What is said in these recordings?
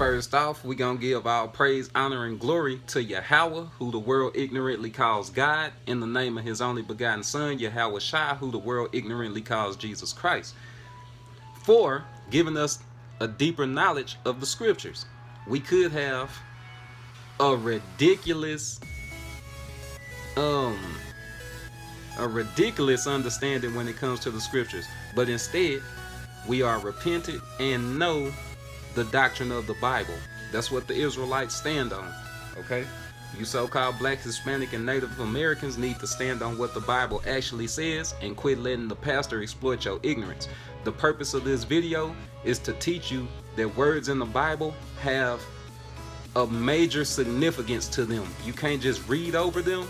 First off, we're going to give all praise, honor, and glory to Yahweh, who the world ignorantly calls God, in the name of his only begotten Son, Yahweh Shai, who the world ignorantly calls Jesus Christ, for giving us a deeper knowledge of the scriptures. We could have a ridiculous understanding when it comes to the scriptures, but instead we are repentant and know the doctrine of the Bible. That's what the Israelites stand on. Okay, you so-called Black, Hispanic, and Native Americans need to stand on what the Bible actually says and quit letting the pastor exploit your ignorance. The purpose of this video is to teach you that words in the Bible have a major significance to them. You can't just read over them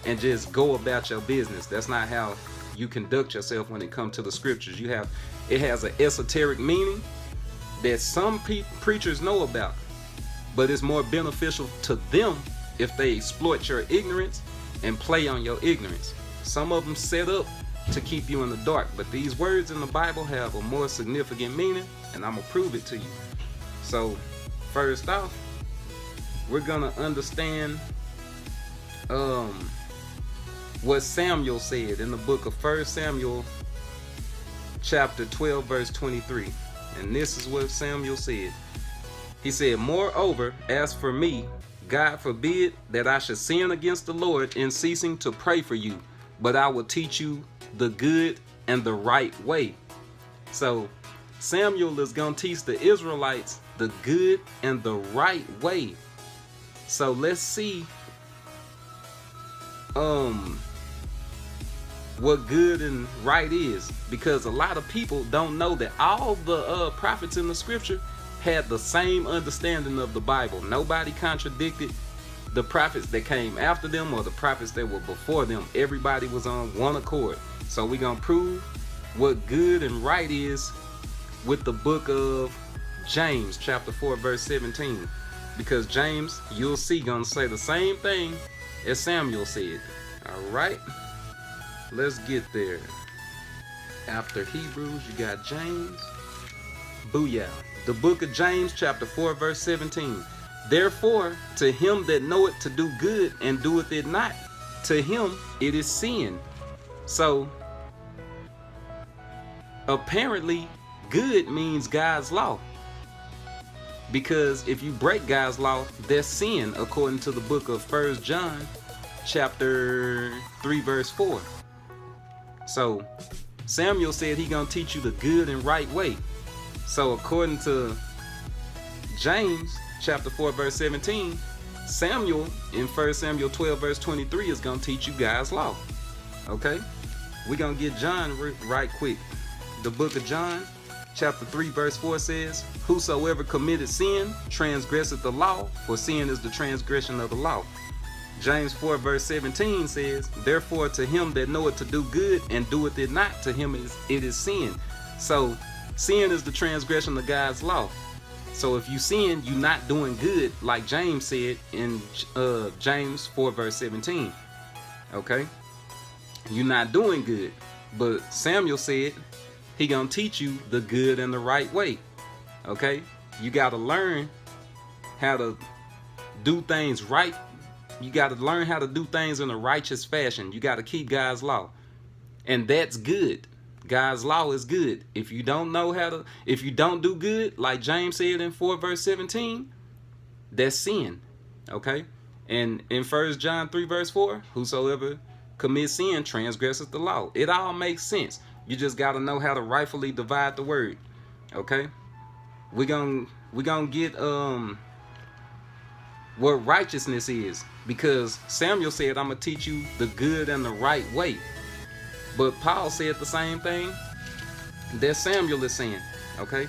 and just go about your business. That's not how you conduct yourself when it comes to the scriptures. It has an esoteric meaning that some preachers know about, but it's more beneficial to them if they exploit your ignorance and play on your ignorance. Some of them set up to keep you in the dark, but these words in the Bible have a more significant meaning, and I'm gonna prove it to you. So first off, we're gonna understand what Samuel said in the book of 1 Samuel chapter 12 verse 23. And this is what Samuel said. He said, "Moreover, as for me, God forbid that I should sin against the Lord in ceasing to pray for you, but I will teach you the good and the right way." So Samuel is going to teach the Israelites the good and the right way. So let's see what good and right is, because a lot of people don't know that all the prophets in the scripture had the same understanding of the Bible. Nobody contradicted the prophets that came after them or the prophets that were before them. Everybody was on one accord. So we're gonna prove what good and right is with the book of James chapter 4 verse 17, because James, you'll see, gonna say the same thing as Samuel said. All right, let's get there. After Hebrews, you got James. Booyah. The book of James, chapter 4, verse 17. "Therefore, to him that knoweth to do good and doeth it not, to him it is sin." So, apparently, good means God's law. Because if you break God's law, that's sin, according to the book of 1 John, chapter 3, verse 4. So Samuel said he gonna teach you the good and right way. So according to James chapter 4 verse 17, Samuel in 1 Samuel 12 verse 23 is gonna teach you God's law. Okay, we're gonna get John right quick. The book of John chapter 3 verse 4 says, "Whosoever committed sin transgresseth the law, for sin is the transgression of the law." James 4 verse 17 says, "Therefore to him that knoweth to do good and doeth it not, to him it is sin." So sin is the transgression of God's law. So if you sin, you're not doing good, like James said in James 4 verse 17. Okay, you're not doing good. But Samuel said he gonna teach you the good and the right way. Okay, you gotta learn how to do things right. You got to learn how to do things in a righteous fashion. You got to keep God's law. And that's good. God's law is good. If you don't do good, like James said in 4 verse 17, that's sin. Okay? And in 1 John 3 verse 4, "Whosoever commits sin transgresseth the law." It all makes sense. You just got to know how to rightfully divide the word. Okay? We're gonna get what righteousness is, because Samuel said, "I'm gonna teach you the good and the right way." But Paul said the same thing that Samuel is saying. Okay,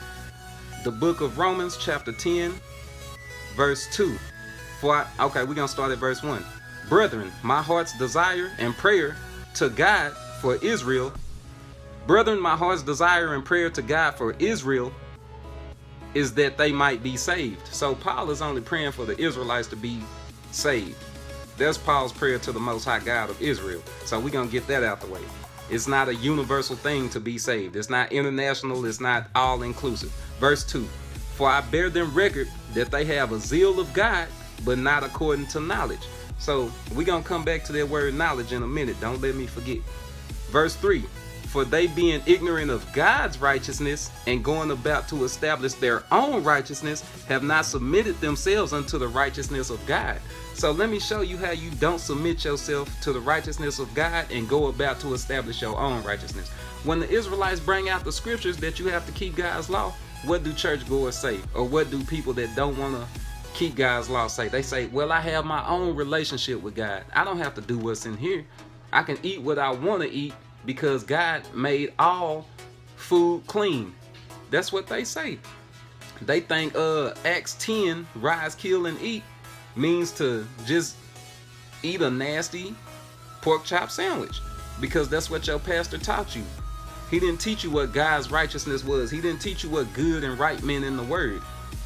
the book of Romans chapter 10 verse 2. We're gonna start at verse 1. "Brethren, my heart's desire and prayer to God for Israel is that they might be saved." So Paul is only praying for the Israelites to be saved. That's Paul's prayer to the Most High God of Israel. So we're going to get that out the way. It's not a universal thing to be saved. It's not international. It's not all inclusive. Verse 2. For I bear them record that they have a zeal of God, but not according to knowledge. So we're going to come back to that word knowledge in a minute. Don't let me forget. Verse 3. For they being ignorant of God's righteousness and going about to establish their own righteousness, have not submitted themselves unto the righteousness of God. So let me show you how you don't submit yourself to the righteousness of God and go about to establish your own righteousness. When the Israelites bring out the scriptures that you have to keep God's law, what do churchgoers say? Or what do people that don't want to keep God's law say? They say, well, I have my own relationship with God. I don't have to do what's in here. I can eat what I want to eat because God made all food clean. That's what they say. They think Acts 10, rise, kill, and eat means to just eat a nasty pork chop sandwich because that's what your pastor taught you. He didn't teach you what God's righteousness was. He didn't teach you what good and right meant in the word.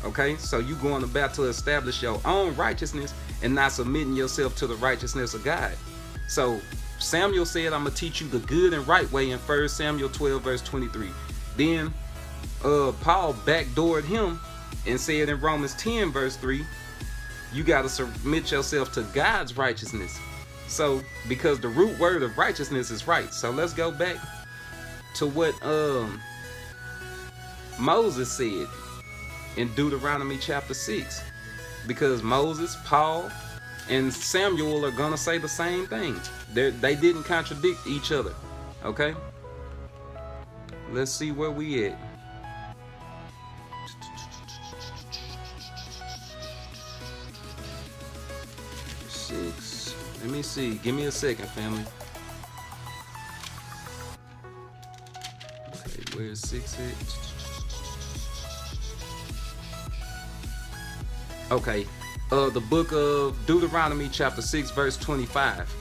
Okay, so you going about to establish your own righteousness and not submitting yourself to the righteousness of God. So Samuel said, I'm going to teach you the good and right way in 1 Samuel 12 verse 23. Then Paul backdoored him and said in Romans 10 verse 3, you got to submit yourself to God's righteousness. So because the root word of righteousness is right. So let's go back to what Moses said in Deuteronomy chapter 6, because Moses, Paul, and Samuel are gonna say the same thing. They didn't contradict each other. Okay, let's see where we at. Six. Let me see. Give me a second, family. Okay, where's 6 at? Okay, the book of Deuteronomy chapter 6 verse 25.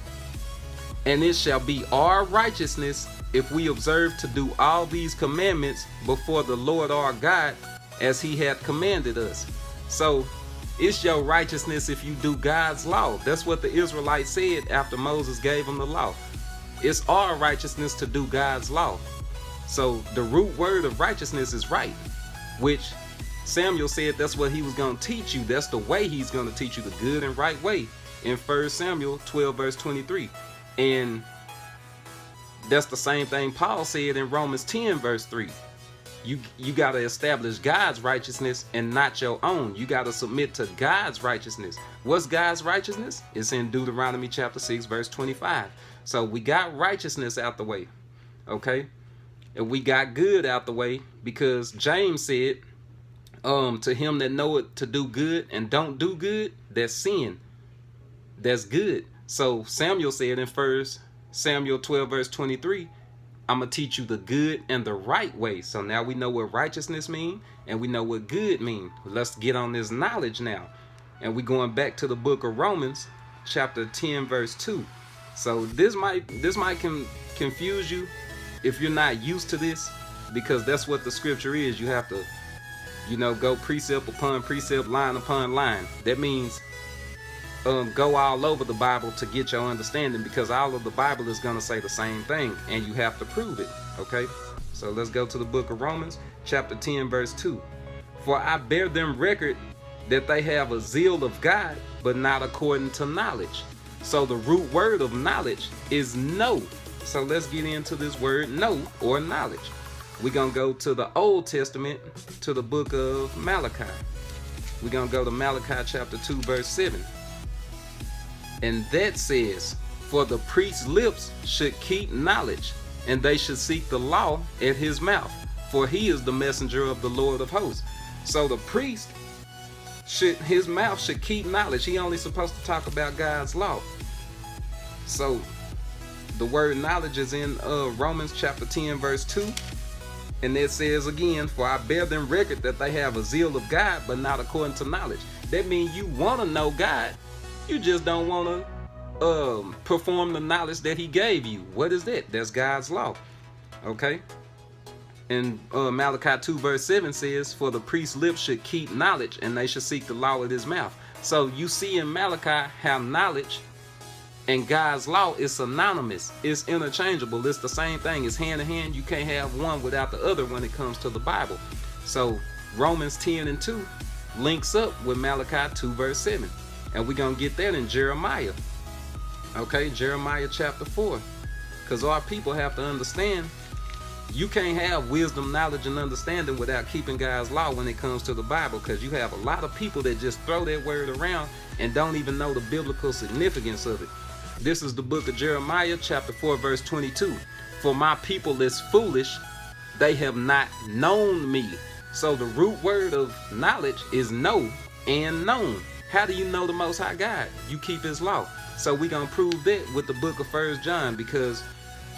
And it shall be our righteousness if we observe to do all these commandments before the Lord our God as he hath commanded us. So it's your righteousness if you do God's law. That's what the Israelites said after Moses gave them the law. It's our righteousness to do God's law. So the root word of righteousness is right, which Samuel said that's what he was going to teach you. That's the way he's going to teach you, the good and right way, in 1 Samuel 12 verse 23. And that's the same thing Paul said in Romans 10 verse 3. You got to establish God's righteousness and not your own. You got to submit to God's righteousness. What's God's righteousness? It's in Deuteronomy chapter 6 verse 25. So we got righteousness out the way, okay? And we got good out the way because James said, to him that knoweth to do good and don't do good, that's sin. That's good. So Samuel said in 1 Samuel 12 verse 23, I'm going to teach you the good and the right way. So now we know what righteousness mean and we know what good mean. Let's get on this knowledge now. And we're going back to the book of Romans chapter 10 verse 2. So this might confuse you if you're not used to this, because that's what the scripture is. You have to, go precept upon precept, line upon line. That means go all over the Bible to get your understanding, because all of the Bible is going to say the same thing and you have to prove it. Okay, so let's go to the book of Romans chapter 10 verse 2. For I bear them record that they have a zeal of God, but not according to knowledge. So the root word of knowledge is know. So let's get into this word know or knowledge. We're going to go to the Old Testament, to the book of Malachi. We're going to go to Malachi chapter 2 verse 7. And that says, for the priest's lips should keep knowledge, and they should seek the law at his mouth, for he is the messenger of the Lord of hosts. So the priest, his mouth should keep knowledge. He only supposed to talk about God's law. So the word knowledge is in Romans chapter 10 verse 2. And it says again, for I bear them record that they have a zeal of God, but not according to knowledge. That means you want to know God. You just don't want to perform the knowledge that he gave you. What is that? That's God's law. Okay. And Malachi 2 verse 7 says, for the priest's lips should keep knowledge, and they should seek the law at his mouth. So you see in Malachi how knowledge and God's law is synonymous. It's interchangeable. It's the same thing. It's hand in hand. You can't have one without the other when it comes to the Bible. So Romans 10 and 2 links up with Malachi 2 verse 7. And we're going to get that in Jeremiah. Okay, Jeremiah chapter 4. Because our people have to understand, you can't have wisdom, knowledge, and understanding without keeping God's law when it comes to the Bible. Because you have a lot of people that just throw that word around and don't even know the biblical significance of it. This is the book of Jeremiah chapter 4 verse 22. For my people is foolish, they have not known me. So the root word of knowledge is know and known. How do you know the Most High God? You keep his law. So we're going to prove that with the book of 1 John, because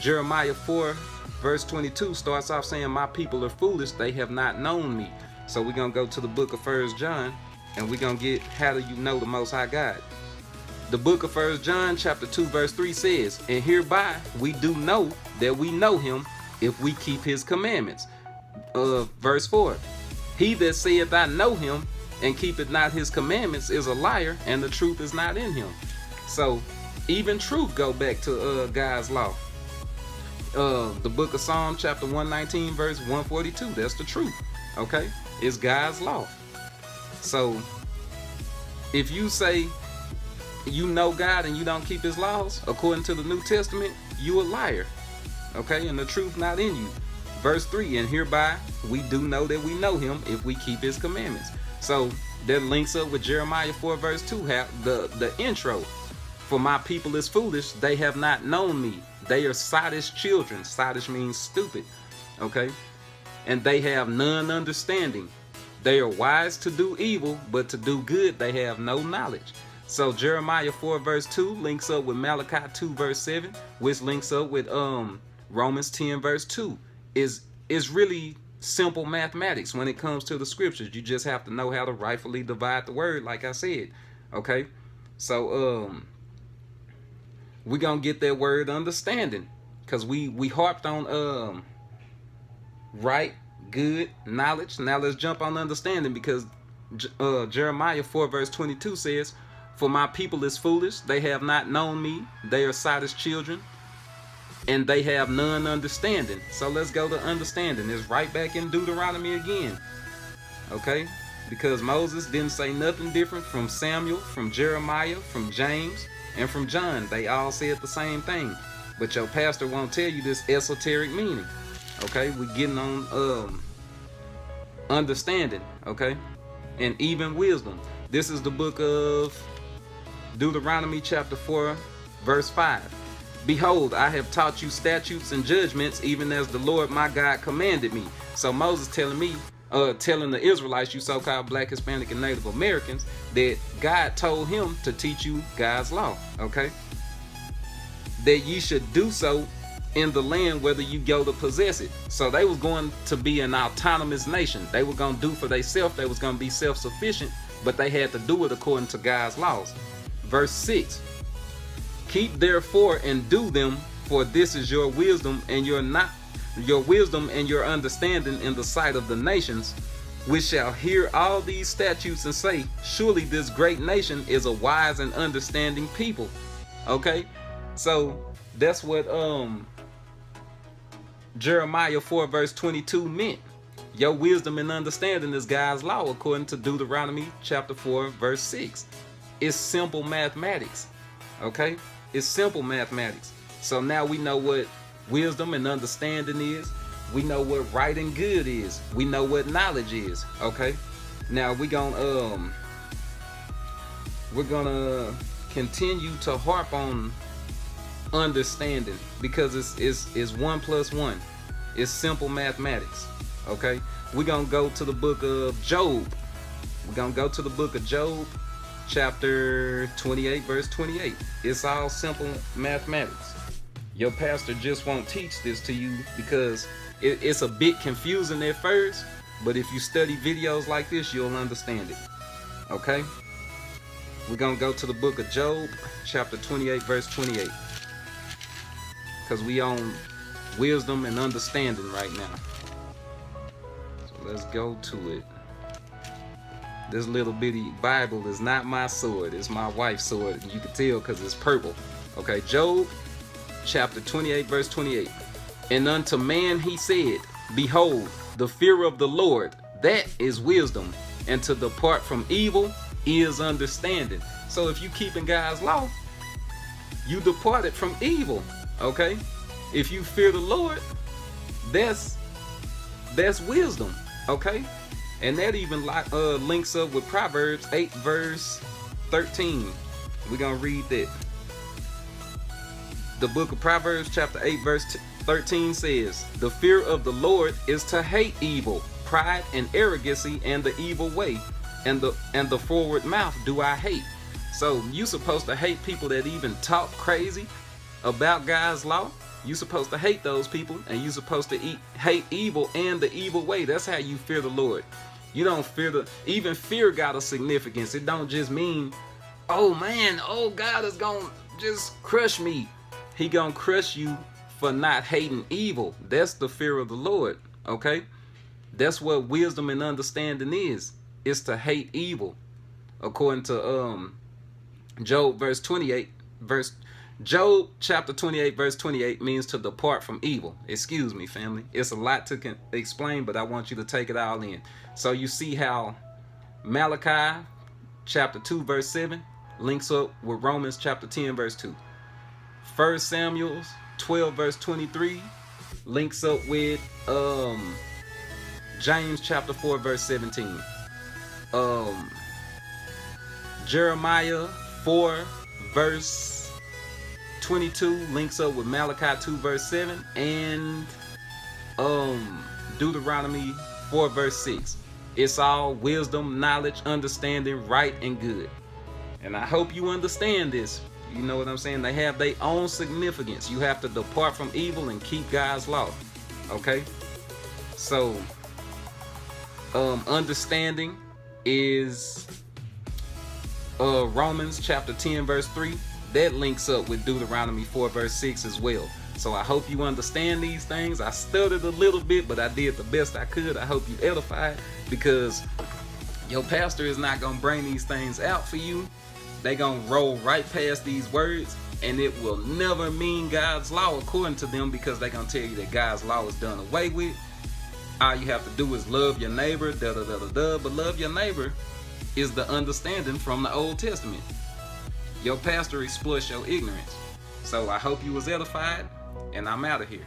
Jeremiah 4 verse 22 starts off saying, my people are foolish, they have not known me. So we're going to go to the book of 1 John, and we're going to get, how do you know the Most High God? The book of 1 John chapter 2 verse 3 says, and hereby we do know that we know him if we keep his commandments. Verse 4, he that saith I know him and keepeth not his commandments is a liar, and the truth is not in him. So even truth go back to God's law. The book of Psalm chapter 119 verse 142, that's the truth. Okay, it's God's law. So if you say you know God and you don't keep his laws according to the New Testament, you a liar. Okay, and the truth not in you. Verse 3, and hereby we do know that we know him if we keep his commandments. So that links up with Jeremiah 4 verse 2, the intro. For my people is foolish, they have not known me. They are sottish children. Sottish means stupid. Okay, and they have none understanding. They are wise to do evil, but to do good they have no knowledge. So Jeremiah 4 verse 2 links up with Malachi 2 verse 7, which links up with Romans 10 verse 2. Is really simple mathematics when it comes to the scriptures. You just have to know how to rightfully divide the word, like I said. Okay, so we're gonna get that word understanding, because we harped on right, good, knowledge. Now let's jump on understanding, because Jeremiah 4 verse 22 says, for my people is foolish, they have not known me, they are sottish children, and they have none understanding. So let's go to understanding. It's right back in Deuteronomy again. Okay, because Moses didn't say nothing different from Samuel, from Jeremiah, from James, and from John. They all said the same thing, but your pastor won't tell you this esoteric meaning. Okay, we're getting on understanding. Okay, and even wisdom. This is the book of Deuteronomy chapter 4 verse 5. Behold, I have taught you statutes and judgments, even as the Lord my God commanded me. So Moses telling the Israelites, you so-called Black, Hispanic, and Native Americans, that God told him to teach you God's law. Okay, that ye should do so in the land whether you go to possess it. So they was going to be an autonomous nation. They were going to do for themselves. They was going to be self-sufficient, but they had to do it according to God's laws. Verse 6, keep therefore and do them, for this is your wisdom and your wisdom and your understanding in the sight of the nations, which shall hear all these statutes and say, surely this great nation is a wise and understanding people. Okay, so that's what Jeremiah 4 verse 22 meant. Your wisdom and understanding is God's law, according to Deuteronomy chapter 4 verse 6. It's simple mathematics. Okay, it's simple mathematics. So now we know what wisdom and understanding is. We know what right and good is. We know what knowledge is. Okay, now we're gonna continue to harp on understanding, because it's 1 + 1. It's simple mathematics. Okay, we're gonna go to the book of Job. We're gonna go to the book of Job chapter 28 verse 28. It's all simple mathematics. Your pastor just won't teach this to you because it's a bit confusing at first, but if you study videos like this, you'll understand it. Okay, we're gonna go to the book of Job chapter 28 verse 28, because we on wisdom and understanding right now. So let's go to it. This little bitty Bible is not my sword, it's my wife's sword. You can tell because it's purple. Okay, Job chapter 28 verse 28. And unto man he said, behold, the fear of the Lord, that is wisdom, and to depart from evil is understanding. So if you keeping God's law, you departed from evil. Okay, if you fear the Lord, that's wisdom. Okay, and that even links up with Proverbs 8 verse 13. We're gonna read that. The book of Proverbs chapter 8 verse 13 says, the fear of the Lord is to hate evil, pride and arrogancy and the evil way, and the forward mouth do I hate. So you supposed to hate people that even talk crazy about God's law. You supposed to hate those people, and you supposed to hate evil and the evil way. That's how you fear the Lord. You don't fear even fear got a significance. It don't just mean, oh man, oh God is gonna just crush me. He gonna crush you for not hating evil. That's the fear of the Lord. Okay, that's what wisdom and understanding is. It's to hate evil, according to Job verse 28 Job chapter 28 verse 28 means to depart from evil. Excuse me, family. It's a lot to explain, but I want you to take it all in. So you see how Malachi chapter 2 verse 7 links up with Romans chapter 10 verse 2. 1 Samuel 12 verse 23 links up with James chapter 4 verse 17. Jeremiah 4 verse 22 links up with Malachi 2 verse 7, and Deuteronomy 4 verse 6. It's all wisdom, knowledge, understanding, right and good. And I hope you understand this. You know what I'm saying? They have their own significance. You have to depart from evil and keep God's law. Okay? So understanding is Romans chapter 10 verse 3. That links up with Deuteronomy 4 verse 6 as well. So I hope you understand these things. I stuttered a little bit, but I did the best I could. I hope you edified, because your pastor is not going to bring these things out for you. They going to roll right past these words, and it will never mean God's law according to them, because they're going to tell you that God's law is done away with. All you have to do is love your neighbor, but love your neighbor is the understanding from the Old Testament. Your pastor exploits your ignorance. So I hope you was edified, and I'm out of here.